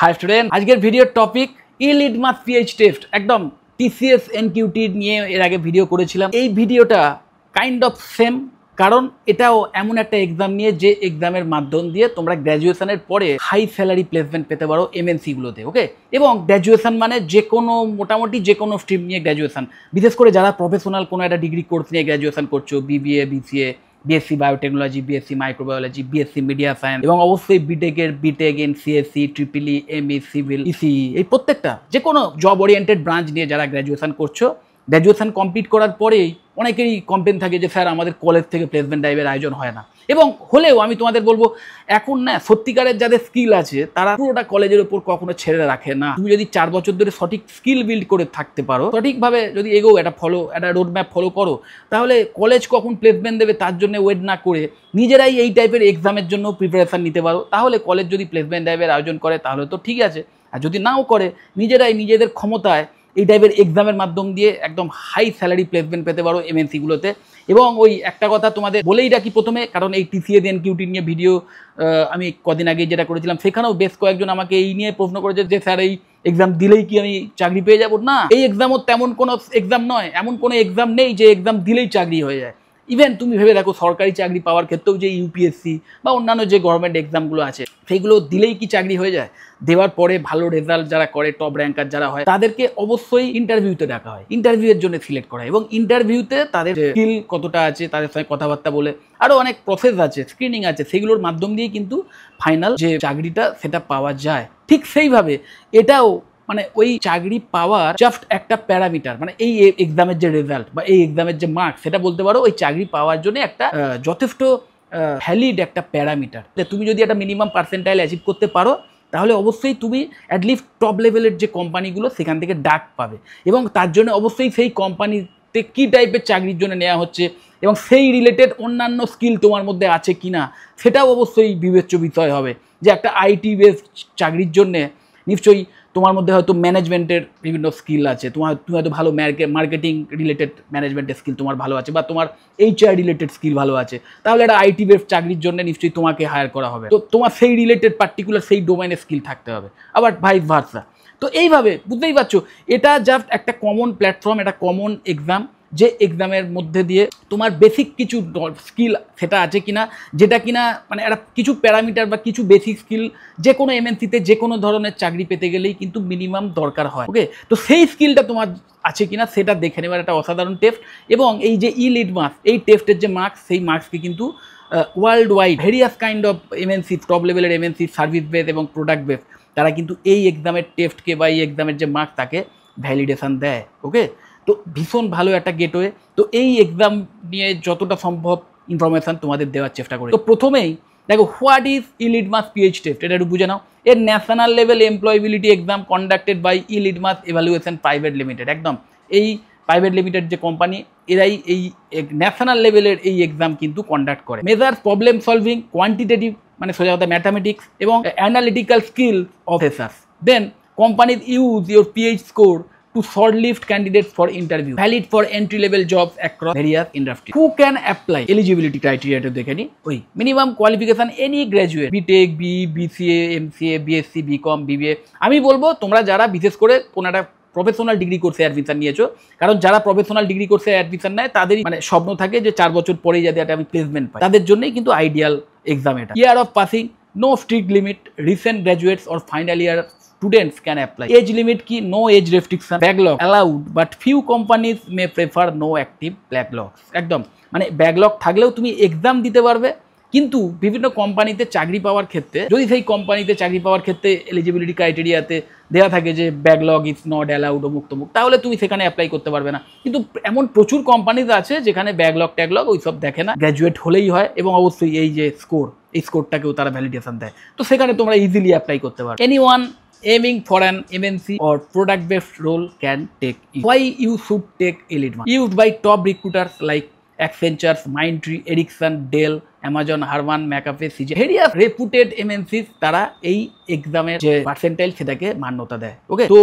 High student, আজকের ভিডিওর topic ইলিটমাস pH test. একদম টিসিএস এনকিউটি নিয়ে এর আগে ভিডিও করেছিলাম। এই ভিডিওটা কাইন্ড অফ সেম, কারণ এটাও এমন একটা এক্সাম নিয়ে যে এক্সামের মাধ্যম দিয়ে তোমরা গ্র্যাজুয়েশনের পরে হাই স্যালারি প্লেসমেন্ট পেতে পারো এমএনসিগুলোতে। ওকে, এবং গ্র্যাজুয়েশন মানে যে কোনো মোটামুটি যে কোনো স্ট্রিম নিয়ে গ্র্যাজুয়েশন, বিশেষ করে যারা প্রফেশনাল কোনো একটা ডিগ্রি কোর্স নিয়ে গ্র্যাজুয়েশন করছো, BBA, BCA, BSc biotechnology, BSc microbiology, BSc media science এবং অবশ্যই BTech in CSC, triple E, ME, civil, ECE, এই প্রত্যেকটা যে কোনো জব ওরিয়েন্টেড ব্রাঞ্চ নিয়ে যারা গ্র্যাজুয়েশন করছো, গ্র্যাজুয়েশন কমপ্লিট করার পরেই অনেকেরই কমপ্লেন থাকে যে স্যার আমাদের কলেজ থেকে প্লেসমেন্ট ড্রাইভের আয়োজন হয় না। এবং হলেও আমি তোমাদের বলবো, এখন না সত্যিকারের যাদের স্কিল আছে তারা পুরোটা কলেজের উপর কখনো ছেড়ে রাখে না। তুমি যদি 4 বছর ধরে সঠিক স্কিল বিল্ড করে থাকতে পারো, সঠিকভাবে যদি এগোও, একটা রোড ম্যাপ ফলো করো, তাহলে কলেজ কখন প্লেসমেন্ট দেবে তার জন্য ওয়েট না করে নিজেরাই এই টাইপের এক্সামের জন্য প্রিপারেশান নিতে পারো। তাহলে কলেজ যদি প্লেসমেন্ট ড্রাইভের আয়োজন করে তাহলে তো ঠিক আছে, আর যদি নাও করে নিজেরাই নিজেদের ক্ষমতায় এই টাইপের এক্সামের মাধ্যম দিয়ে একদম হাই স্যালারি প্লেসমেন্ট পেতে পারো এমএনসিগুলোতে। এবং ওই একটা কথা তোমাদের বলেই রাখি প্রথমে, কারণ এই টিসিএস এনকিউটি নিয়ে ভিডিও আমি কদিন আগে যেটা করেছিলাম সেখানেও বেশ কয়েকজন আমাকে এই নিয়ে প্রশ্ন করেছে যে স্যার এই এক্সাম দিলেই কি আমি চাকরি পেয়ে যাব? না, এই এক্সামও তেমন কোনো এক্সাম নয়, এমন কোনো এক্সাম নেই যে এক্সাম দিলেই চাকরি হয়ে যায়। ইভেন তুমি ভেবে দেখো, সরকারি চাকরি পাওয়ার ক্ষেত্রেও যে ইউপিএসসি বা অন্যান্য যে গভর্নমেন্ট এক্সামগুলো আছে সেইগুলো দিলেই কি চাকরি হয়ে যায়? দেওয়ার পরে ভালো রেজাল্ট যারা করে, টপ র্যাঙ্কার যারা হয়, তাদেরকে অবশ্যই ইন্টারভিউতে ডাকা হয়, ইন্টারভিউয়ের জন্য সিলেক্ট করা হয়। এবং ইন্টারভিউতে তাদের স্কিল কতটা আছে, তাদের সঙ্গে কথাবার্তা বলে আরও অনেক প্রসেস আছে, স্ক্রিনিং আছে, সেগুলোর মাধ্যম দিয়ে কিন্তু ফাইনাল যে চাকরিটা সেটা পাওয়া যায়। ঠিক সেইভাবে এটাও মানে ওই চাকরি পাওয়ার জাস্ট একটা প্যারামিটার, মানে এই এক্সামের যে রেজাল্ট বা এই এক্সামের যে মার্কস, সেটা বলতে পারো ওই চাকরি পাওয়ার জন্য একটা যথেষ্ট ভ্যালিড একটা প্যারামিটার। তুমি যদি একটা মিনিমাম পার্সেন্টাইল অ্যাচিভ করতে পারো তাহলে অবশ্যই তুমি অ্যাটলিস্ট টপ লেভেলের যে কোম্পানিগুলো সেখান থেকে ডাক পাবে। এবং তার জন্য অবশ্যই সেই কোম্পানিতে কী টাইপের চাকরির জন্য নেওয়া হচ্ছে এবং সেই রিলেটেড অন্যান্য স্কিল তোমার মধ্যে আছে কি না সেটাও অবশ্যই বিবেচ্য বিষয় হবে। যে একটা আইটি বেসড চাকরির জন্যে নিশ্চয়ই তোমার মধ্যে হয়তো ম্যানেজমেন্টের বিভিন্ন স্কিল আছে, তুমি হয়তো ভালো মার্কেটিং রিলেটেড ম্যানেজমেন্টের স্কিল তোমার ভালো আছে, বা তোমার এইচআর রিলেটেড স্কিল ভালো আছে, তাহলে একটা আইটি বেসড চাকরির জন্য নিশ্চয়ই তোমাকে হায়ার করা হবে। তো তোমার সেই রিলেটেড পার্টিকুলার সেই ডোমেনের স্কিল থাকতে হবে, আবার ভাইস ভার্সা। তো এইভাবে বুঝতেই পারছো, এটা জাস্ট একটা কমন প্ল্যাটফর্ম, একটা কমন এক্সাম, যে এক্সামের মধ্যে দিয়ে তোমার বেসিক কিছু স্কিল সেটা আছে কিনা, যেটা কিনা মানে একটা কিছু প্যারামিটার বা কিছু বেসিক স্কিল যে কোনো এমএনসিতে যে কোনো ধরনের চাকরি পেতে গেলেই কিন্তু মিনিমাম দরকার হয়। ওকে, তো সেই স্কিলটা তোমার আছে কিনা সেটা দেখে নেবার একটা অসাধারণ টেস্ট। এবং এই যে ইলিটমাস, এই টেস্টের যে মার্কস, সেই মার্কসকে কিন্তু world wide various kind of MNC, top লেভেলের এমএনসি, সার্ভিস বেস এবং প্রোডাক্ট বেস, তারা কিন্তু এই এক্সামের টেস্টকে বা এই এক্সামের যে মার্কস তাকে ভ্যালিডেশন দেয়। ওকে, তো ভীষণ ভালো একটা গেটওয়ে। তো এই এক্সাম নিয়ে যতটা সম্ভব ইনফরমেশান তোমাদের দেওয়ার চেষ্টা করি। তো প্রথমেই দেখো, what is eLitmus pH test, এটা একটু বুঝে নাও। এর national level employability exam conducted by eLitmus evaluation private limited. একদম এই প্রাইভেট লিমিটেড যে কোম্পানি, এরাই এই ন্যাশনাল লেভেলের এই এক্সাম কিন্তু কন্ডাক্ট করে। মেজার প্রবলেম সলভিং, কোয়ান্টিটেটিভ মানে সোজা কথা ম্যাথামেটিক্স এবং analytical skill of freshers. Then companies use your PH score to shortlist candidates for interview, valid for entry level jobs across various industries. Who can apply? Eligibility criteria to দেখে নি, ওই minimum qualification any graduate, BTech, BCA, MCA, BSc, BCom, BBA। আমি বলবো তোমরা যারা বিশেষ করে কোনো একটা প্রফেশনাল ডিগ্রি কোর্সে অ্যাডমিশন নিয়েছো, কারণ যারা প্রফেশনাল ডিগ্রি কোর্সে অ্যাডমিশন নেয় তাদেরই মানে স্বপ্ন থাকে যে 4 বছর পরে যাতে আমি প্লেসমেন্ট পাই, তাদের জন্যই কিন্তু আইডিয়াল এক্সাম এটা। Year of passing, no strict limit, recent graduates or final year students can apply. Age limit ki no age restriction, backlog allowed but few companies may prefer no active backlogs। একদম মানে backlog থাকলেও তুমি exam দিতে পারবে, কিন্তু বিভিন্ন কোম্পানিতে চাকরি পাওয়ার ক্ষেত্রে যদি সেই কোম্পানিতে চাকরি পাওয়ার ক্ষেত্রে এলিজিবিলিটি ক্রাইটেরিয়াতে দেওয়া থাকে যে ব্যাকলগ ইজ নট অ্যালাউড ও মুক্তমুখ, তাহলে তুমি সেখানে অ্যাপ্লাই করতে পারবে না। কিন্তু এমন প্রচুর কোম্পানিজ আছে যেখানে ব্যাকলগ ট্যাগলগ ওইসব দেখে না, গ্র্যাজুয়েট হলেই হয় এবং অবশ্যই এই যে স্কোর, এই স্কোরটাকেও তারা ভ্যালিডেশন দেয়। তো সেখানে তোমরা ইজিলি অ্যাপ্লাই করতে পারো। Anyone aiming for an MNC or product-based role can take it. Why you should take Elitmas? Used by top recruiters like Accenture, Mindtree, Ericsson, Dell, Amazon, Harman, McAfee, CJ, various রেপুটেড এমএনসিস তারা এই এক্সামের যে percentile সেটাকে মান্যতা দেয়। ওকে, তো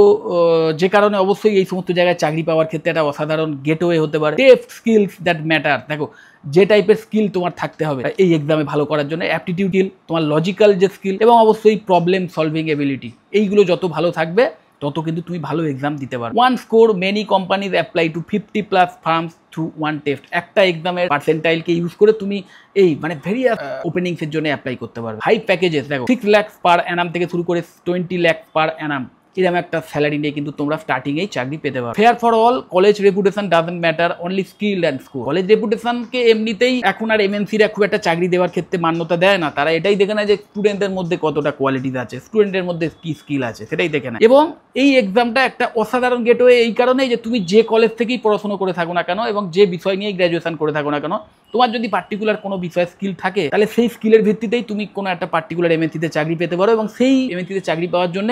যে কারণে অবশ্যই এই সমস্ত জায়গায় চাকরি পাওয়ার ক্ষেত্রে একটা অসাধারণ গেটওয়ে হতে পারে। টেস্ট স্কিলস দ্যাট ম্যাটার, দেখো যে টাইপের স্কিল তোমার থাকতে হবে এই এক্সামে ভালো করার জন্য, অ্যাপটিটিউড, তোমার লজিক্যাল যে স্কিল এবং অবশ্যই প্রবলেম সলভিং এবিলিটি, এইগুলো যত ভালো থাকবে তত কিন্তু তুমি ভালো এক্সাম দিতে পারো। One score many companies apply to 50+ firms through one test. একটা এক্সামের পার্সেন্টাইলকে ইউজ করে তুমি এই মানে ভেরিয়াস ওপেনিংসের জন্য অ্যাপ্লাই করতে পারবে। হাই প্যাকেজেস, দেখো 6 লাখ পার অ্যানাম থেকে শুরু করে 20 লাখ পার অ্যানাম, এরকম একটা স্যালারি নিয়ে কিন্তু তোমরা স্টার্টিংয়েই চাকরি পেতে পারো। Fair for all, college reputation doesn't matter, only skill and score. College রেপুটেশনকে এমনিতেই এখন আর এমএনসিরা খুব একটা চাকরি দেওয়ার ক্ষেত্রে মান্যতা দেয় না, তারা এটাই দেখে না যে স্টুডেন্টের মধ্যে কতটা কোয়ালিটিস আছে, স্টুডেন্টের মধ্যে কি স্কিল আছে সেটাই দেখে না। এবং এই এক্সামটা একটা অসাধারণ গেটওয়ে এই কারণেই যে তুমি যে কলেজ থেকেই পড়াশোনা করে থাকো না কেন এবং যে বিষয় নিয়ে গ্র্যাজুয়েশন করে থাকো না কেন, তোমার যদি পার্টিকুলার কোনো বিষয়ে স্কিল থাকে তাহলে সেই স্কিলের ভিত্তিতেই তুমি কোনো একটা পার্টিকুলার এমএনসিতে চাকরি পেতে পারো এবং সেই এমএনসিতে চাকরি পাওয়ার জন্য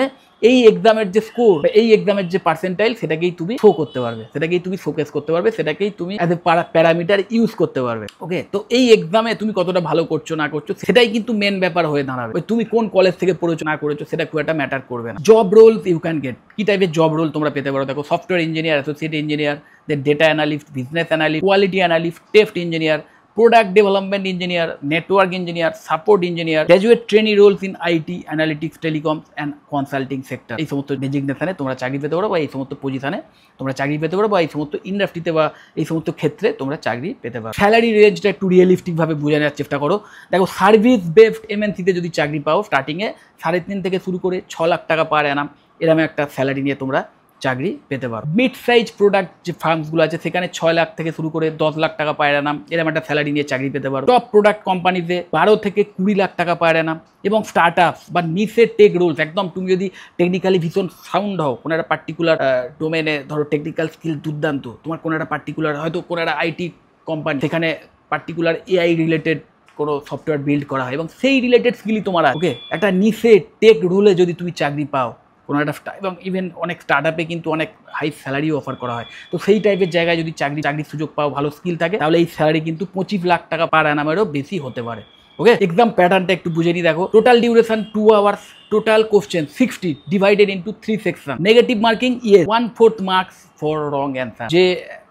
এই এক্সামের যে স্কোর, এই এক্সামের যে পার্সেন্টাইল সেটাকেই তুমি শো করতে পারবে, সেটাকেই তুমি শোকেস করতে পারবে, সেটাকেই তুমি অ্যাজ এ প্যারামিটার ইউজ করতে পারবে। ওকে, তো এই এক্সামে তুমি কতটা ভালো করছো না করছো সেটাই কিন্তু মেন ব্যাপার হয়ে দাঁড়াবে। তুমি কোন কলেজ থেকে পড়েছো না করেছো সেটা খুব একটা ম্যাটার করবে না। Job roles you can get, কি টাইপের জব রোল তোমরা পেতে পারো, দেখো software engineer, associate engineer, data analyst, business analyst, quality analyst, test engineer, product development engineer, network engineer, support engineer, graduate trainee roles in IT, analytics, telecoms and consulting sector. এই সমস্ত ডেজিগনেশনে তোমরা চাকরি পেতে পারো বা এই সমস্ত পজিশনে তোমরা চাকরি পেতে পারো বা এই সমস্ত ইন্ডাস্ট্রিতে বা এই সমস্ত ক্ষেত্রে তোমরা চাকরি পেতে পারো। স্যালারি রেঞ্জটা একটু রিয়েলিস্টিকভাবে বুঝে নেওয়ার চেষ্টা করো। দেখো সার্ভিস বেসড এমএনসিতে যদি চাকরি পাও স্টার্টিংয়ে 3.5 থেকে শুরু করে 6 লাখ টাকা পার অ্যানাম এরকম একটা স্যালারি নিয়ে তোমরা চাকরি পেতে পারো। মিড সাইজ প্রোডাক্ট যে ফার্মসগুলো আছে সেখানে 6 লাখ থেকে শুরু করে 10 লাখ টাকা পায় আনাম এরকম একটা স্যালারি নিয়ে চাকরি পেতে পারো। টপ প্রোডাক্ট কোম্পানিতে 12 থেকে 20 লাখ টাকা পায় আনাম এবং স্টার্ট আপস বা নিচে টেক রোলস, একদম তুমি যদি টেকনিক্যালি ভীষণ সাউন্ড হও, কোনো একটা পার্টিকুলার ডোমেনে, ধরো টেকনিক্যাল স্কিল দুর্দান্ত, তোমার কোনো একটা পার্টিকুলার হয়তো কোনো একটা আইটি কোম্পানি সেখানে পার্টিকুলার এআই রিলেটেড কোনো সফটওয়্যার বিল্ড করা হয় এবং সেই রিলেটেড স্কিলই তোমার ওকে একটা নিচে টেক রোলে যদি তুমি চাকরি পাও কোনো একটা, এবং ইভেন অনেক স্টার্ট আপে কিন্তু অনেক হাই স্যালারিও অফার করা হয়, তো সেই টাইপের জায়গায় যদি চাকরির সুযোগ পাও, ভালো স্কিল থাকে, তাহলে এই স্যালারি কিন্তু 25 লাখ টাকা পার অ্যানামেরও বেশি হতে পারে। ওকে, এক্সাম প্যাটার্নটা একটু বুঝে নিই। দেখো total duration 2 hours, total question 60 divided into 3 section, negative marking yes, 1/4 marks for wrong answer. যে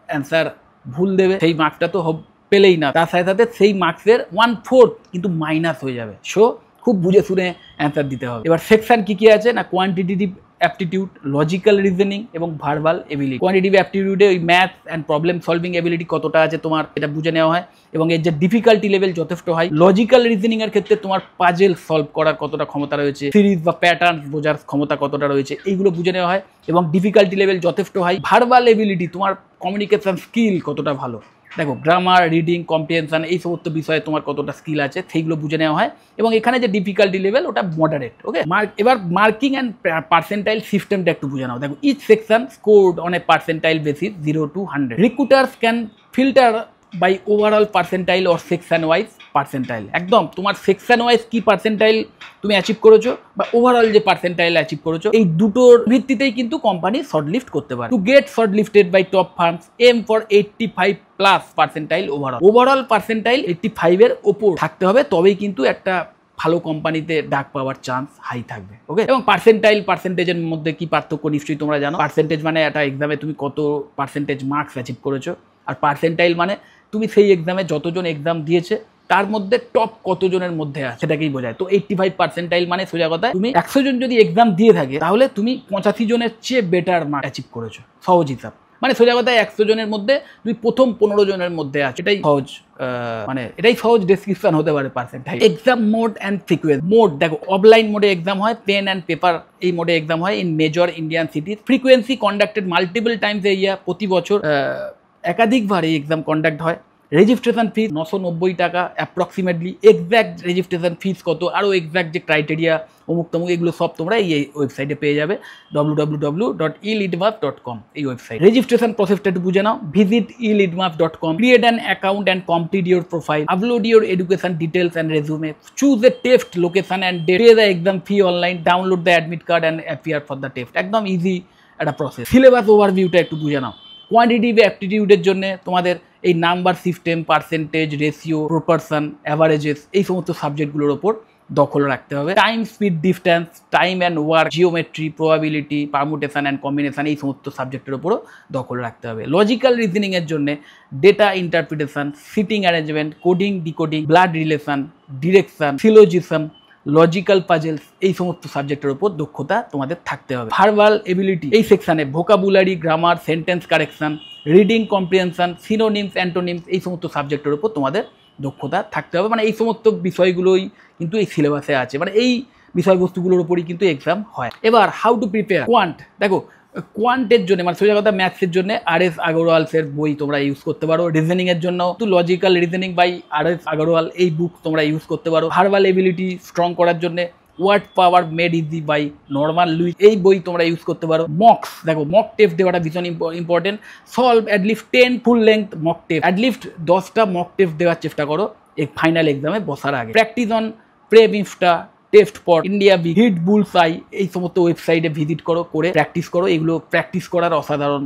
অ্যান্সার ভুল দেবে সেই মার্কসটা তো পেলেই না, তার সাথে সাথে সেই মার্কসের 1/4 কিন্তু মাইনাস হয়ে যাবে। সো খুব বুঝে শুনে অ্যান্সার দিতে হবে। এবার সেকশন কি কি আছে না, কোয়ান্টিটেটিভ অ্যাপটিটিউড, লজিক্যাল রিজনিং এবং ভার্বাল এবিলিটি। কোয়ান্টিটেটিভ অ্যাপটিটিউডে ওই math and problem solving ability কতটা আছে তোমার এটা বুঝে নেওয়া হয় এবং এর যে ডিফিকাল্টি লেভেল যথেষ্ট হয়। লজিক্যাল রিজনিং এর ক্ষেত্রে তোমার পাজেল সলভ করার কতটা ক্ষমতা রয়েছে, সিরিজ বা প্যাটার্ন বোঝার ক্ষমতা কতটা রয়েছে, এইগুলো বুঝে নেওয়া হয় এবং ডিফিকাল্টি লেভেল যথেষ্ট হয়। ভার্বাল এবিলিটি, তোমার কমিউনিকেশন স্কিল কতটা ভালো, দেখো গ্রামার, রিডিং, কম্প্রিহেনশন এই সমস্ত বিষয়ে তোমার কতটা স্কিল আছে সেইগুলো বুঝে নেওয়া হয় এবং এখানে যে ডিফিকাল্টি লেভেল ওটা মডারেট। ওকে, এবার মার্কিং অ্যান্ড পার্সেন্টাইল সিস্টেমটা একটু বুঝে নাও। দেখো each section scored on a percentile basis 0 to 100। Recruiters can filter by overall percentile or section wise percentile. একদম তোমার সেকশন ওয়াইজ কি পার্সেন্টাইল তুমি অ্যাচিভ করেছো বা ওভারঅল যে পার্সেন্টাইল অ্যাচিভ করেছো, এই দুটোর ভিত্তিতেই কিন্তু কোম্পানি শর্টলিস্ট করতে পারে। To get shortlisted by top firms aim for 85+ percentile overall percentile 85 এর ওপর থাকতে হবে, তবেই কিন্তু একটা ভালো কোম্পানিতে ডাক পাওয়ার চান্স হাই থাকবে। ওকে, এবং পার্সেন্টেজের মধ্যে কি পার্থক্য নিশ্চয়ই তোমরা জানো। পার্সেন্টেজ মানে একটা এক্সামে তুমি কত পার্সেন্টেজ মার্কস অ্যাচিভ করেছো, আর পার্সেন্টাইল মানে তুমি সেই এক্সামে যতজন এক্সাম দিয়েছে তার মধ্যে টপ কতজনের মধ্যে আছে সেটাকেই বোঝায়। তো 85 পার্সেন্টাইল মানে সোজা কথা তুমি 100 জন যদি এক্সাম দিয়ে থাকে তাহলে তুমি 85 জনের চেয়ে বেটার মার্ক অ্যাচিভ করেছো, সহজ হিসাব। মানে সোজা কথা 100 জনের মধ্যে তুমি প্রথম 15 জনের মধ্যে আছে, এটাই সহজ মানে এটাই সহজ ডেসক্রিপশন হতে পারে percentile. Exam mode and frequency. Mode দেখো অফলাইন মোডে এক্সাম হয়, পেন অ্যান্ড পেপার এই মোডে এক্সাম হয় in major Indian cities. Frequency conducted multiple times a year, প্রতি বছর একাধিকবার এই এক্সাম কন্ডাক্ট হয়। রেজিস্ট্রেশন ফিস 990 টাকা অ্যাপ্রক্সিমেটলি। এক্স্যাক্ট রেজিস্ট্রেশন ফিস কত, আরও এক্স্যাক্ট যে ক্রাইটেরিয়া অমুক তমুক এগুলো সব তোমরা এই ওয়েবসাইটে পেয়ে যাবে, www.eleadmark.com এই ওয়েবসাইট। রেজিস্ট্রেশন প্রসেসটা একটু বুঝে নাও। Visit eleadmark.com, create an account and complete your profile, upload your education details and resume, choose a test location and date, pay the exam fee online, download the admit card and appear for the test. একদম easy একটা process. Syllabus ওভারভিউটা একটু বুঝে নাও। Quantitative অ্যাপটিটিউডের জন্য তোমাদের এই number system, percentage, ratio, proportion, averages এই সমস্ত সাবজেক্টগুলোর ওপর দখল রাখতে হবে। Time, speed, distance, time and work, geometry, probability, permutation and combination এই সমস্ত সাবজেক্টের ওপরও দখল রাখতে হবে। লজিক্যাল রিজনিংয়ের জন্য data interpretation, seating arrangement, coding, decoding, blood relation, direction, syllogism, logical puzzles এই সমস্ত সাবজেক্টের উপর দক্ষতা তোমাদের থাকতে হবে। ভার্বাল এবিলিটি এই সেকশানে vocabulary, grammar, sentence correction, reading comprehension, synonyms, antonyms এই সমস্ত সাবজেক্টের উপর তোমাদের দক্ষতা থাকতে হবে। মানে এই সমস্ত বিষয়গুলোই কিন্তু এই সিলেবাসে আছে, মানে এই বিষয়বস্তুগুলোর উপরই কিন্তু এক্সাম হয়। এবার হাউ টু প্রিপেয়ার কোয়ান্ট, দেখো কোয়ান্টের জন্য মানে সোজা কথা ম্যাথসের জন্য RS আগরওয়ালসের বই তোমরা ইউজ করতে পারো। রিজনিংয়ের জন্য তো logical reasoning by RS Agarwal এই বুক তোমরা ইউজ করতে পারো। ভার্বাল এবিলিটি স্ট্রং করার জন্য word power made easy by Norman Lewis এই বই তোমরা ইউজ করতে পারো। মক্স, দেখো মক টেস্ট দেওয়াটা ভীষণ important. Solve at least 10 full length mock test, at least 10টা মক টেস্ট দেওয়ার চেষ্টা করো এই ফাইনাল এক্সামে বসার আগে। Practice on PrepInsta, Testpot, IndiaBIX, hit bullseye এই সমস্ত ওয়েবসাইটে ভিজিট করো, করে প্র্যাকটিস করো। এগুলো প্র্যাকটিস করার অসাধারণ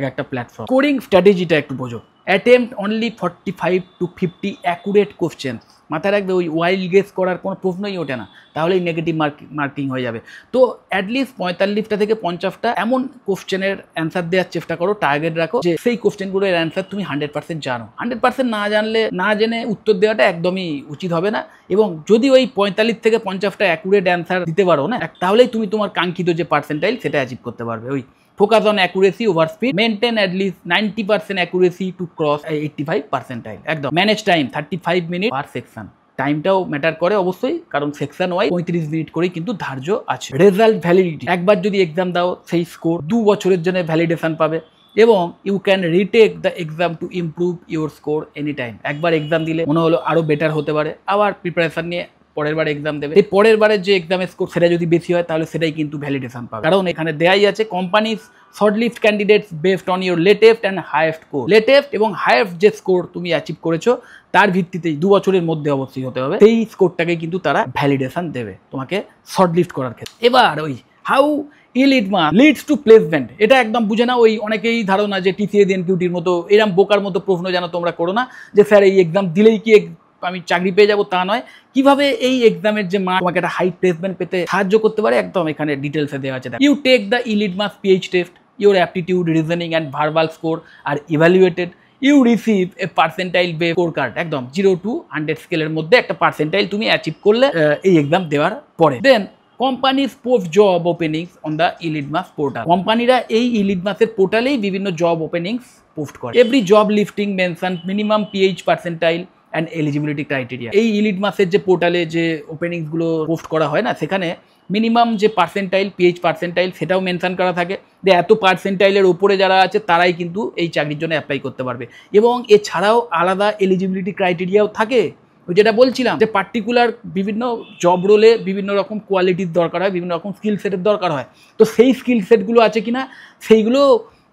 একটা প্ল্যাটফর্ম। কোডিং স্ট্র্যাটেজিটা একটু বোঝো। Attempt only 45 to 50 accurate question. মাথায় রাখবে ওই ওয়াইল্ড গেস করার কোনো প্রশ্নই ওঠে না, তাহলেই নেগেটিভ মার্কিং হয়ে যাবে। তো অ্যাটলিস্ট 45টা থেকে 50টা এমন কোশ্চেনের অ্যান্সার দেওয়ার চেষ্টা করো, টার্গেট রাখো যে সেই কোশ্চেনগুলোর অ্যান্সার তুমি 100% জানো। 100% না জানলে, না জেনে উত্তর দেওয়াটা একদমই উচিত হবে না। এবং যদি ওই 45 থেকে 50টা অ্যাকুরেট অ্যান্সার দিতে পারো না, তাহলেই তুমি তোমার কাঙ্ক্ষিত যে পার্সেন্টাইল সেটা অ্যাচিভ করতে পারবে। ওই focus on accuracy over speed, maintain at least 90% accuracy to cross 85 percentile একদম। Manage time 35 minute per section, টাইমটাও ম্যাটার করে অবশ্যই, কারণ সেকশন ওয়াইজ 35 মিনিট করেই কিন্তু ধার্য আছে। রেজাল্ট ভ্যালিডিটি, একবার যদি এক্সাম দাও সেই স্কোর 2 বছরের জন্য ভ্যালিডেশন পাবে এবং you can retake the exam to improve your score any time. একবার এক্সাম দিলে মনে হলো আরও বেটার হতে পারে, আবার প্রিপারেশন নিয়ে পরের বার এক্সাম দেবে। এই পরের বারের যে এক্সামের স্কোর সেটা যদি বেশি হয় তাহলে সেটাই কিন্তু ভ্যালিডেশন পাবে, কারণ এখানে দেয়াই আছে companies shortlist candidates based on your latest and highest score. Latest এবং হাইয়েস্ট যে স্কোর তুমি অ্যাচিভ করেছো তার ভিত্তিতেই 2 বছরের মধ্যে অবশ্যই হতে হবে, সেই স্কোরটাকে কিন্তু তারা ভ্যালিডেশন দেবে তোমাকে শর্টলিস্ট করার ক্ষেত্রে। এবার ওই হাউ ইলিডমা লিডস টু প্লেসমেন্ট, এটা একদম বুঝে না। ওই অনেকেই ধারণা যে TCS NQT-র মতো এরকম বোকার মতো প্রশ্ন যেন তোমরা করো না যে স্যার এই এক্সাম দিলেই কি আমি চাকরি পেয়ে যাবো, তা নয়। কিভাবে এই এক্সামের যে মান তোমাকে একটা হাই প্লেসমেন্ট পেতে সাহায্য করতে পারে একদম এখানে ডিটেলসে দেওয়া আছে। You take the eLitmus PH টেস্ট, your aptitude, reasoning and verbal score are evaluated. You receive a percentile বে স্কোর কার্ড, একদম 0 to 100 স্কেলের মধ্যে একটা পার্সেন্টাইল তুমি অ্যাচিভ করলে এই এক্সাম দেওয়ার পরে। Then companies post job openings on the eLitmus portal, কোম্পানিরা এই ইলিডমাসের পোর্টালেই বিভিন্ন জব ওপেনিংস পোস্ট করে। Every job listing mention minimum PH percentile and eligibility criteria. এই ইলিডমাসের যে পোর্টালে যে ওপেনিংসগুলো পোস্ট করা হয় না, সেখানে মিনিমাম যে পার্সেন্টাইল PH পার্সেন্টাইল সেটাও মেনশন করা থাকে যে এত পার্সেন্টাইলের ওপরে যারা আছে তারাই কিন্তু এই চাকরির জন্য অ্যাপ্লাই করতে পারবে। এবং এছাড়াও আলাদা এলিজিবিলিটি ক্রাইটেরিয়াও থাকে। ওই যেটা বলছিলাম যে পার্টিকুলার বিভিন্ন জব রোলে বিভিন্ন রকম কোয়ালিটির দরকার হয়, বিভিন্ন রকম স্কিল সেটের দরকার হয়। তো সেই স্কিল সেটগুলো আছে কিনা সেইগুলো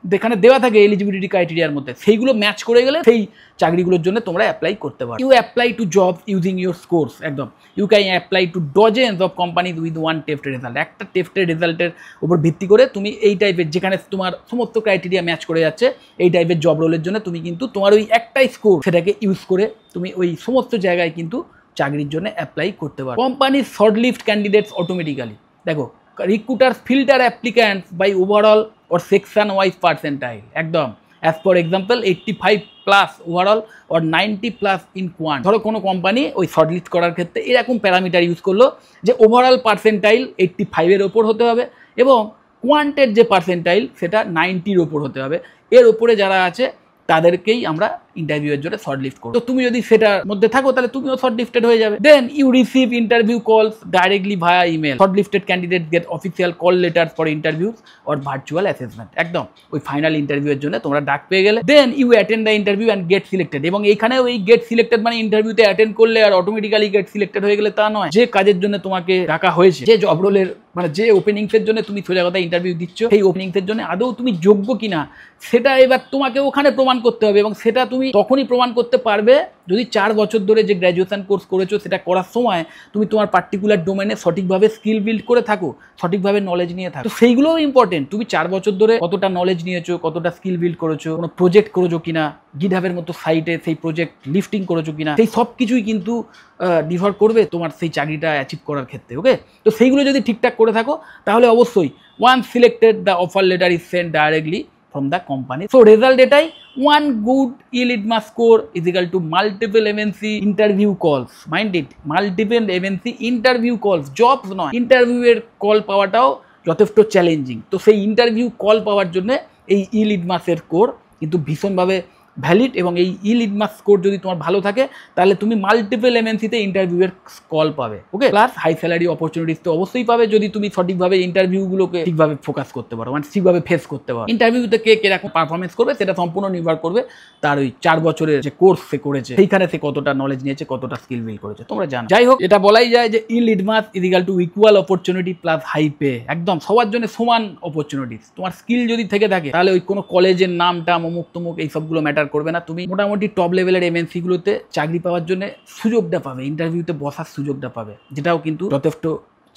এখানে দেওয়া থাকে এলিজিবিলিটি ক্রাইটেরিয়ার মধ্যে, সেইগুলো ম্যাচ করে গেলে সেই চাকরিগুলোর জন্য তোমরা অ্যাপ্লাই করতে পারো। You apply to job using your scores, একদম। You can apply to dozens of companies with 1 test result. একটা টেস্টের রেজাল্টের উপর ভিত্তি করে তুমি এই টাইপের, যেখানে তোমার সমস্ত ক্রাইটেরিয়া ম্যাচ করে যাচ্ছে, এই টাইপের জব রোলের জন্য তুমি কিন্তু তোমার ওই একটাই স্কোর সেটাকে ইউজ করে তুমি ওই সমস্ত জায়গায় কিন্তু চাকরির জন্য অ্যাপ্লাই করতে পারো। কোম্পানিজ শর্টলিস্ট ক্যান্ডিডেটস অটোমেটিক্যালি, দেখো recruiter filter applicants by overall or section wise percentile, একদম as for example 85+ overall or 90+ in quant। ধরো কোনো কোম্পানি ওই শর্টলিস্ট করার ক্ষেত্রে এরকম প্যারামিটার ইউজ করলো যে ওভারঅল পার্সেন্টাইল 85-এর ওপর হতে হবে এবং কোয়ান্টের যে পার্সেন্টাইল সেটা 90-র ওপর হতে হবে। এর ওপরে যারা আছে তাদেরকেই আমরা ইন্টারভিউয়ের জন্য শর্টলিস্ট করব। তো তুমি যদি সেটার মধ্যে থাকো তাহলে তুমিও শর্টলিস্টেড হয়ে যাবে। Then you receive interview calls directly via email. Shortlisted candidate get official call letter for interviews or virtual assessment, একদম ওই ফাইনাল ইন্টারভিউয়ের জন্য তোমরা ডাক পেয়ে গেলে। Then you attend the interview and get selected. এবং এইখানে ওই গেট সিলেক্টেড মানে ইন্টারভিউতে অ্যাটেন্ড করলে আর অটোমেটিক্যালি গেট সিলেক্টেড হয়ে গেলে তা নয়। যে কাজের জন্য তোমাকে ডাকা হয়েছে, যে জব রোলের মানে যে ওপেনিংসের জন্য তুমি সোজা কথা ইন্টারভিউ দিচ্ছ, সেই ওপেনিংসের জন্য আদৌ তুমি যোগ্য কিনা সেটা এবার তোমাকে ওখানে প্রমাণ করতে হবে এবং সেটা তুমি তুমি তখনই প্রমাণ করতে পারবে যদি 4 বছর ধরে যে গ্র্যাজুয়েশন কোর্স করেছো সেটা করার সময় তুমি তোমার পার্টিকুলার ডোমেনে সঠিকভাবে স্কিল বিল্ড করে থাকো, সঠিকভাবে নলেজ নিয়ে থাকো। তো সেইগুলোও ইম্পর্টেন্ট। তুমি 4 বছর ধরে কতটা নলেজ নিয়েছো, কতটা স্কিল বিল্ড করেছো, কোনো প্রজেক্ট করেছো কিনা, গিটহাবের মতো সাইটে সেই প্রজেক্ট লিফটিং করেছো কিনা, সেই সব কিছুই কিন্তু নির্ভর করবে তোমার সেই চাকরিটা অ্যাচিভ করার ক্ষেত্রে। ওকে, তো সেইগুলো যদি ঠিকঠাক করে থাকো তাহলে অবশ্যই once selected the offer letter is sent directly from the company. So result এটাই, one good e-litmus score is equal to multiple MNC interview calls. Mind it, multiple MNC interview calls, jobs নয়, interview এর call পাওয়াটাও যথেষ্ট challenging. তো সেই interview call পাওয়ার জন্য এই e-litmus-এর score কিন্তু ভীষণভাবে ভ্যালিড, এবং এই e-litmus স্কোর যদি তোমার ভালো থাকে তাহলে তুমি মাল্টিপল এমএনসিতে ইন্টারভিউয়ের কল পাবে। ওকে, প্লাস হাই স্যালারি অপরচুনিটিস তো অবশ্যই পাবে যদি তুমি সঠিকভাবে ইন্টারভিউগুলোকে ঠিকভাবে ফোকাস করতে পারো, মানে ঠিকভাবে ফেস করতে পারো। ইন্টারভিউতে কে কিরকম পারফরমেন্স করবে সেটা সম্পূর্ণ নির্ভর করবে তার ওই 4 বছরের যে কোর্স সে করেছে সেইখানে সে কতটা নলেজ নিয়েছে, কতটা স্কিল বিল্ড করেছে, তোমরা জানো। যাই হোক, এটা বলাই যায় যে e-litmus is equal to equal opportunity plus high pay. একদম সবার জন্য সমান অপরচুনিটিস। তোমার স্কিল যদি থেকে থাকে তাহলে ওই কোনো কলেজের নামটা অমুক তমুক এই সবগুলো ম্যাটার করবে না। তুমি মোটামুটি টপ লেভেলের এমএনসি গুলোতে চাকরি পাওয়ার জন্য সুযোগটা পাবে, ইন্টারভিউতে বসার সুযোগটা পাবে, যেটাও কিন্তু যথেষ্ট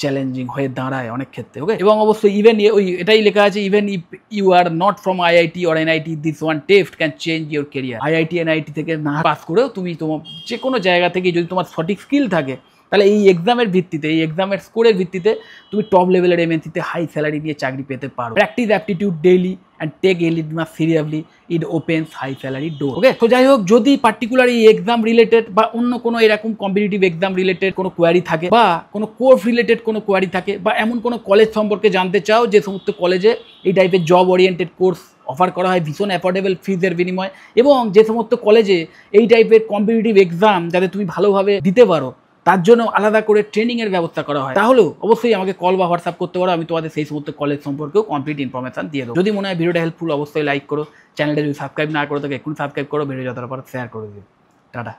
চ্যালেঞ্জিং হয়ে দাঁড়ায় অনেক ক্ষেত্রে। ওকে, এবং অবশ্যই ইভেন ওই এটাই লেখা আছে, even if you are not from IIT or NIT, this one test can change your career. IIT NIT থেকে না পাস করেও তুমি তোমার যে কোনো জায়গা থেকে যদি তোমার সঠিক স্কিল থাকে তাহলে এই এক্সামের ভিত্তিতে, এই এক্সামের স্কোরের ভিত্তিতে তুমি টপ লেভেলের এমএনসিতে হাই স্যালারি দিয়ে চাকরি পেতে পারো। Practice aptitude daily and take e-litmus seriously, it opens high salary door. ওকে, তো যাই হোক, যদি পার্টিকুলার এই এক্সাম রিলেটেড বা অন্য কোনো এরকম কম্পিটিটিভ এক্সাম রিলেটেড কোনো কোয়ারি থাকে, বা কোনো কোর্স রিলেটেড কোনো কোয়ারি থাকে, বা এমন কোনো কলেজ সম্পর্কে জানতে চাও যে সমস্ত কলেজে এই টাইপের জব ওরিয়েন্টেড কোর্স অফার করা হয় ভীষণ অ্যাফোর্ডেবল ফিজের বিনিময়ে, এবং যে সমস্ত কলেজে এই টাইপের কম্পিটিটিভ এক্সাম যাতে তুমি ভালোভাবে দিতে পারো তার জন্য আলাদা করে ট্রেনিংয়ের ব্যবস্থা করা হয়, তাহলেও অবশ্যই আমাকে কল বা হোয়াটসঅ্যাপ করতে পারো। আমি তোমাদের সেই সমস্ত কলেজ সম্পর্কেও কমপ্লিট ইনফরমেশন দিয়ে দেবো। যদি মনে হয় ভিডিওটা হেল্পফুল অবশ্যই লাইক করো, চ্যানেলটা যদি সাবস্ক্রাইব না করো তাকে এক্ষুনি সাবস্ক্রাইব করো, ভিডিও যতটা পারো শেয়ার করে দিও। টাটা।